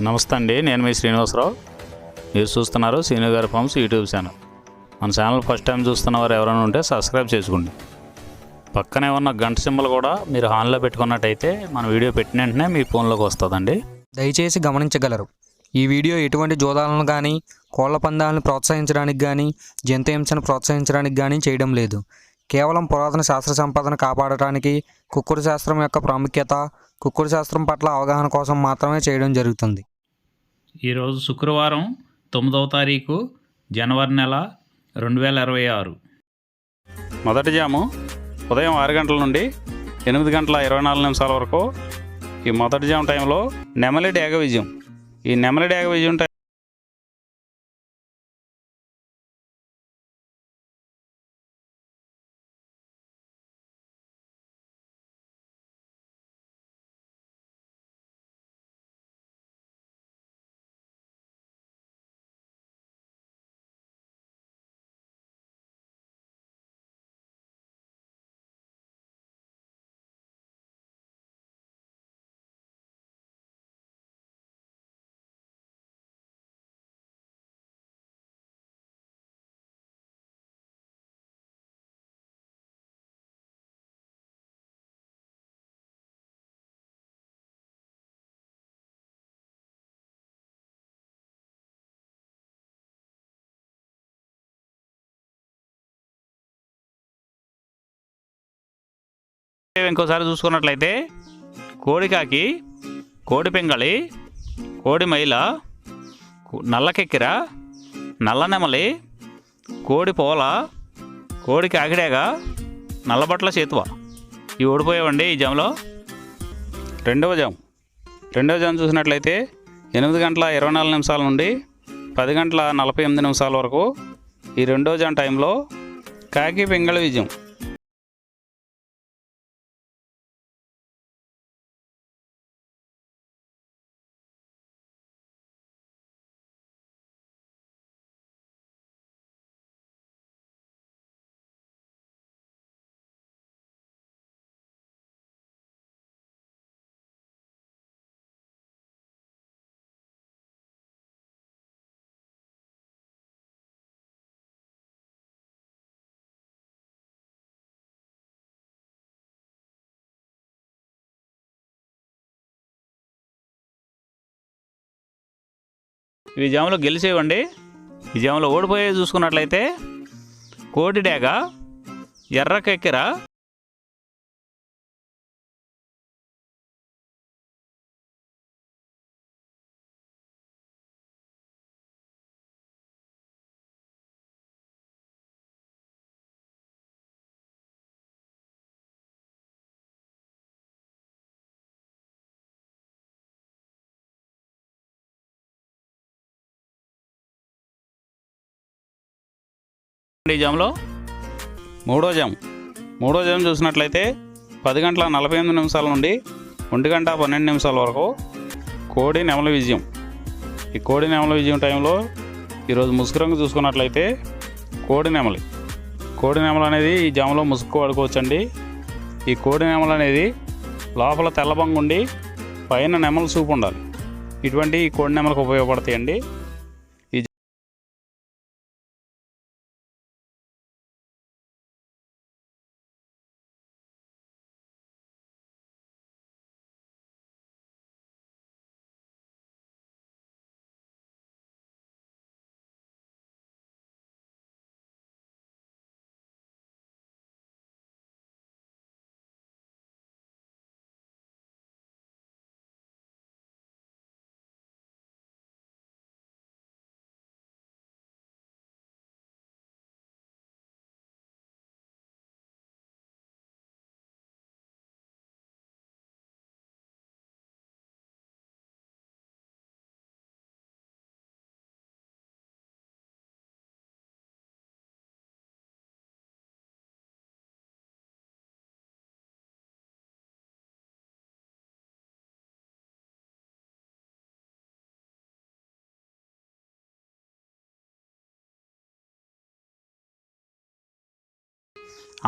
నమస్తే అండి, నేను మీ శ్రీనివాసరావు. మీరు చూస్తున్నారు శ్రీను గారి ఫార్మ్స్ యూట్యూబ్ ఛానల్. మన ఛానల్ ఫస్ట్ టైం చూస్తున్న వారు ఎవరైనా ఉంటే సబ్స్క్రైబ్ చేసుకోండి. పక్కనే ఉన్న గంట సింబల్ కూడా మీరు ఆన్లో పెట్టుకున్నట్టయితే మన వీడియో పెట్టిన వెంటనే మీ ఫోన్లోకి వస్తుందండి. దయచేసి గమనించగలరు, ఈ వీడియో ఎటువంటి జోదాలను కానీ కోళ్ల పందాలను ప్రోత్సహించడానికి కానీ జంతు హింసను ప్రోత్సహించడానికి కానీ చేయడం లేదు. కేవలం పురాతన శాస్త్ర సంపదను కాపాడటానికి, కుక్కుడు శాస్త్రం యొక్క ప్రాముఖ్యత, కుక్కుడు శాస్త్రం పట్ల అవగాహన కోసం మాత్రమే చేయడం జరుగుతుంది. ఈరోజు శుక్రవారం 9వ తారీఖు జనవరి నెల 2026. మొదటి జాము ఉదయం 6 గంటల నుండి 8 గంటల 24 నిమిషాల వరకు. ఈ మొదటి జాము టైంలో నెమలి డేగ విజయం. ఈ నెమలి డేగ విజయం టైం ఇంకోసారి చూసుకున్నట్లయితే కోడికాకి, కోడి పింగళి, కోడి మైల, నల్ల కెక్కిర, నల్ల నెమలి, కోడి పోల, కోడి కాకిడేగ, నల్లబట్ల చేతువ ఇవి ఓడిపోయావండి ఈ జాములో. రెండవ జాము చూసినట్లయితే 8 గంటల 24 నిమిషాల నుండి 10 గంటల 48 నిమిషాల వరకు. ఈ రెండవ జాము టైంలో కాకి పింగళి విజయం. ఈ జాములో గెలిచేవండి. ఈ జాములో ఓడిపోయే చూసుకున్నట్లయితే కోడి డేగ, ఎర్ర కెక్కిర, ఈ జాములో మూడో జాము చూసినట్లయితే 10 గంటల 48 నిమిషాల నుండి 1 గంట 12 నిమిషాల వరకు కోడి నెమలి విజయం. ఈ కోడి నెమలి విజయం టైంలో ఈరోజు ముసుగు రంగు చూసుకున్నట్లయితే కోడి నెమలి అనేది ఈ జాములో ముసుగు వాడుకోవచ్చండి. ఈ కోడి నెమలి అనేది లోపల తెల్లబంగు ఉండి పైన నెమలి సూపు ఉండాలి. ఇటువంటి ఈ కోడి నెమలకు ఉపయోగపడతాయండి.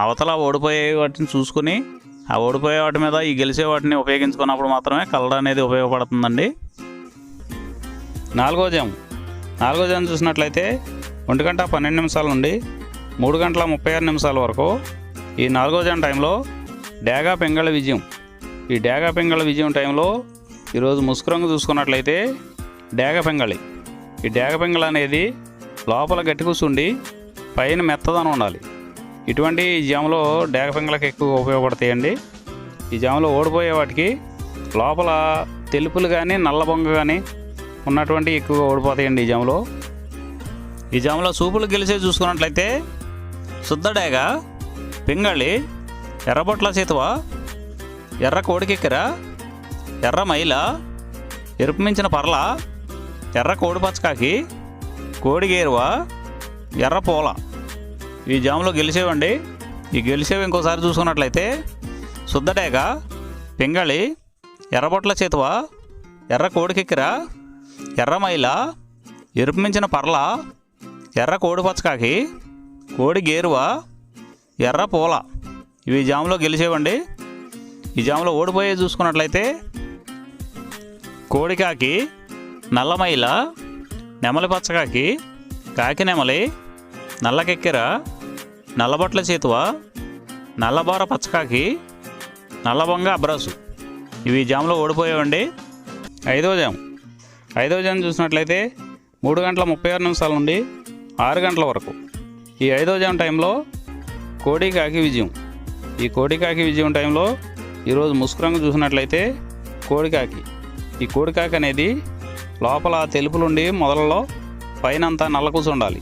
అవతల ఓడిపోయే వాటిని చూసుకుని ఆ ఓడిపోయే వాటి మీద ఈ గెలిచే వాటిని ఉపయోగించుకున్నప్పుడు మాత్రమే కలర్ అనేది ఉపయోగపడుతుందండి. నాలుగో జాము చూసినట్లయితే 1 గంట 12 నిమిషాల నుండి 3 గంటల 36 నిమిషాల వరకు ఈ 4వ జాము టైంలో డేగ పింగళ విజయం. ఈ డేగ పింగళ విజయం టైంలో ఈరోజు ముసుగు రంగు చూసుకున్నట్లయితే డేగ పింగళి. ఈ డేగ పింగళి అనేది లోపల గట్టి కూర్చుండి పైన మెత్తదనం ఉండాలి. ఇటువంటి ఈ జాములో డేగ పింగళకి ఎక్కువ ఉపయోగపడతాయండి. ఈ జాములో ఓడిపోయే వాటికి లోపల తెలుపులు కానీ నల్ల బొంగ కానీ ఉన్నటువంటి ఎక్కువగా ఓడిపోతాయండి ఈ జాములో సూపులు గెలిచే చూసుకున్నట్లయితే శుద్ధ డేగ పింగళి, ఎర్రబొట్ల చేతువ, ఎర్ర కోడికెక్కెర, ఎర్ర మైల, ఎరుపు మించిన పర్ల, ఎర్ర కోడి పచ్చకాకి, కోడి గేరువ, ఎర్ర పూల ఈ జాములో గెలిచేవండి. ఈ గెలిచేవి ఇంకోసారి చూసుకున్నట్లయితే శుద్ధ డేగ పింగళి, ఎర్రబొట్ల చేతువ, ఎర్ర కోడికెక్కెర, ఎర్ర మైల, ఎరుపు మించిన పర్ల, ఎర్ర కోడి పచ్చకాకి, కోడి గేరువ, ఎర్ర పూల ఇవి జాములో గెలిచేవండి. ఈ జాములో ఓడిపోయే చూసుకున్నట్లయితే కోడికాకి, నల్లమైల, నెమలి పచ్చకాకి, కాకి నెమలి, నల్లకెక్కెర, నల్లబొట్ల చేతువ, నల్లబోర పచ్చకాకి, నల్లబొంగ అబ్రాసు ఇవి జాములో ఓడిపోయేవండి. ఐదవ జాము చూసినట్లయితే 3 గంటల 36 నిమిషాల నుండి 6 గంటల వరకు ఈ 5వ జాము టైంలో కోడి కాకి విజయం. ఈ కోడి కాకి విజయం టైంలో ఈరోజు ముసుగు రంగు చూసినట్లయితే కోడికాకి. ఈ కోడికాకి అనేది లోపల తెలుపులుండి మొదలలో పైన అంతా నల్ల కూసు ఉండాలి.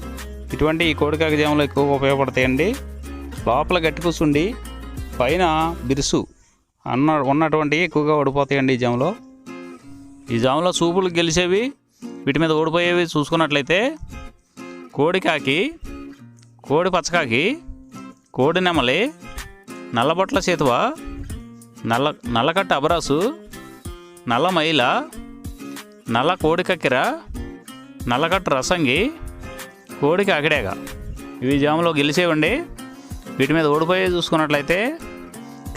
ఇటువంటి ఈ కోడికాకి జాములు ఎక్కువగా ఉపయోగపడతాయండి. లోపల గట్టి కూసుండి పైన బిరుసు ఉన్నటువంటి ఎక్కువగా ఓడిపోతాయండి ఈ జాములో సూపులు గెలిచేవి వీటి మీద ఓడిపోయేవి చూసుకున్నట్లయితే కోడికాకి, కోడి పచ్చకాకి, కోడి నెమలి, నల్లబొట్ల చేతువ, నల్లకట్ట అబరాసు, నల్ల మైల, నల్ల కోడి కక్కెర, నల్లకట్ట రసంగి, కోడికి అగిడేగ ఇవి జాములో గెలిచేవండి. వీటి మీద ఓడిపోయి చూసుకున్నట్లయితే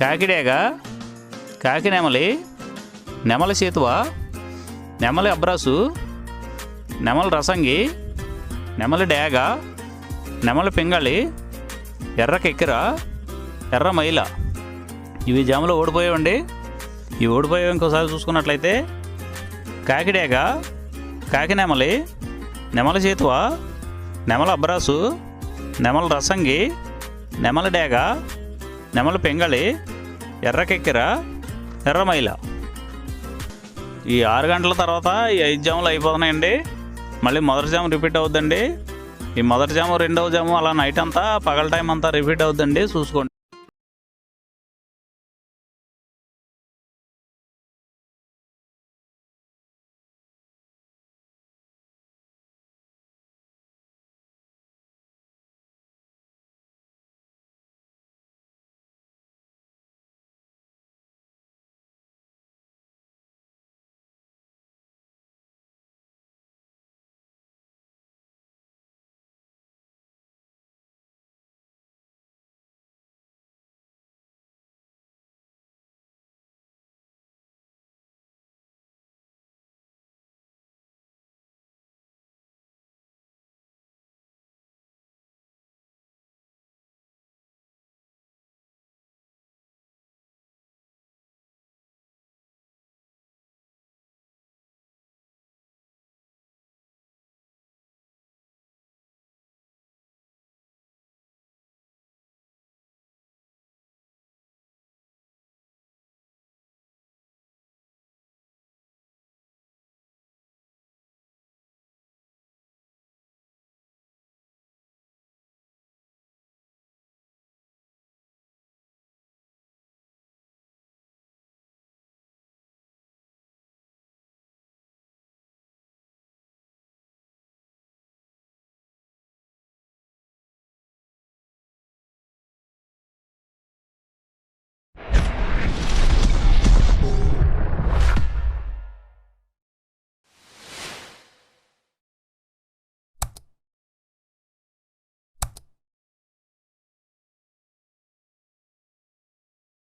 కాకిడేగ, కాకి నెమలి, నెమలి చేతువ, నెమలి అబ్రాసు, నెమలి రసంగి, నెమలి డేగ, నెమలి పింగళి, ఎర్ర కెక్కెర, ఎర్ర మైల ఇవి జాములో ఓడిపోయేవండి. ఈ ఓడిపోయేవి ఇంకోసారి చూసుకున్నట్లయితే కాకిడేగ, కాకి నెమలి, నెమలి చేతువ, నెమలి అబ్రాసు, నెమలి రసంగి, నెమలి డేగ, నెమలి పింగళి, ఎర్ర కెక్కెర, ఎర్ర మైల ఈ 6 గంటల తర్వాత ఈ 5 జాములు అయిపోతున్నాయండి. మళ్ళీ మొదటి జాము రిపీట్ అవుద్దండి. ఈ మొదటి జాము, రెండవ జాము అలా నైట్ అంతా పగల టైం అంతా రిపీట్ అవుద్దండి, చూసుకోండి.